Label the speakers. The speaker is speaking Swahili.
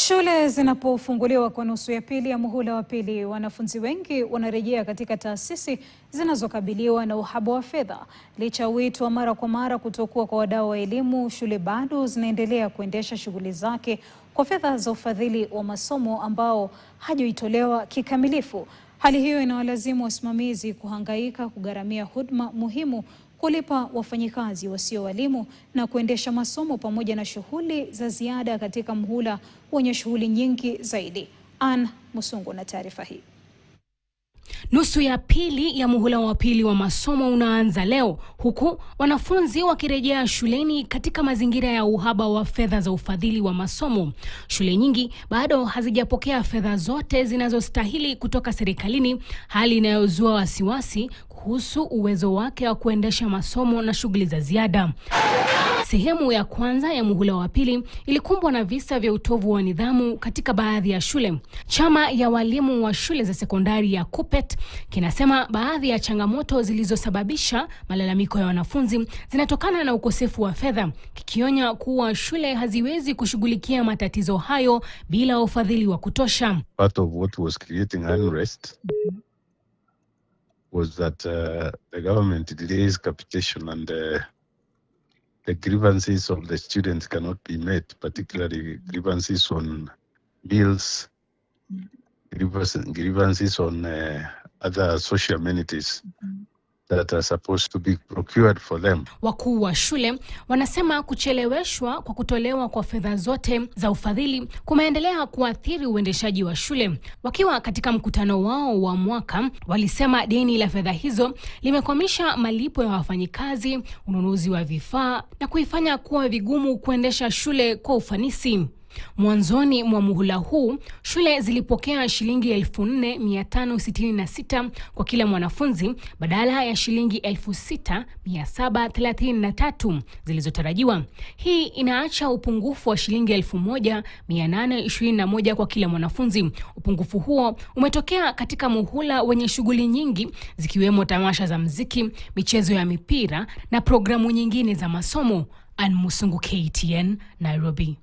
Speaker 1: Shule zinapofunguliwa kwa nusu ya pili ya muhula wa pili, wanafunzi wengi wanarejea katika taasisi zinazokabiliwa na uhaba wa fedha. Licha ya wito wa mara kwa mara kutokuwa kwa wadau wa elimu, shule bado zinaendelea kuendesha shughuli zake kwa fedha za ufadhili wa masomo ambao hajaitolewa kikamilifu. Hali hiyo inawalazimu wasimamizi kuhangaika kugharamia huduma muhimu, kulipa wafanyikazi wasio walimu na kuendesha masomo pamoja na shughuli za ziada katika mhula wenye shughuli nyingi zaidi. Ann Musungu na taarifa hii.
Speaker 2: Nusu ya pili ya muhula wa pili wa masomo unaanza leo, huku wanafunzi wakirejea shuleni katika mazingira ya uhaba wa fedha za ufadhili wa masomo. Shule nyingi bado hazijapokea fedha zote zinazostahili kutoka serikalini, hali inayozua wasiwasi kuhusu uwezo wake wa kuendesha masomo na shughuli za ziada. Sehemu ya kwanza ya muhula wa pili ilikumbwa na visa vya utovu wa nidhamu katika baadhi ya shule. Chama ya walimu wa shule za sekondari ya KUPPET kinasema baadhi ya changamoto zilizosababisha malalamiko ya wanafunzi zinatokana na ukosefu wa fedha, kikionya kuwa shule haziwezi kushughulikia matatizo hayo bila ufadhili wa kutosha.
Speaker 3: Part of what was creating unrest was that the government delays capitation and the grievances of the students cannot be met, particularly grievances on bills, grievances on other social amenities that are supposed to be procured for them.
Speaker 2: Wakuu wa shule wanasema kucheleweshwa kwa kutolewa kwa fedha zote za ufadhili kumeendelea kuathiri uendeshaji wa shule. Wakiwa katika mkutano wao wa mwaka, walisema deni la fedha hizo limekwamisha malipo ya wafanyikazi, ununuzi wa vifaa na kuifanya kuwa vigumu kuendesha shule kwa ufanisi. Mwanzoni mwa muhula huu, shule zilipokea shilingi 4,566 kwa kila mwanafunzi badala ya shilingi 6,733 zilizotarajiwa. Hii inaacha upungufu wa shilingi 1,821 kwa kila mwanafunzi. Upungufu huo umetokea katika muhula wenye shughuli nyingi zikiwemo tamasha za muziki, michezo ya mipira na programu nyingine za masomo. Ann Musungu, KTN, Nairobi.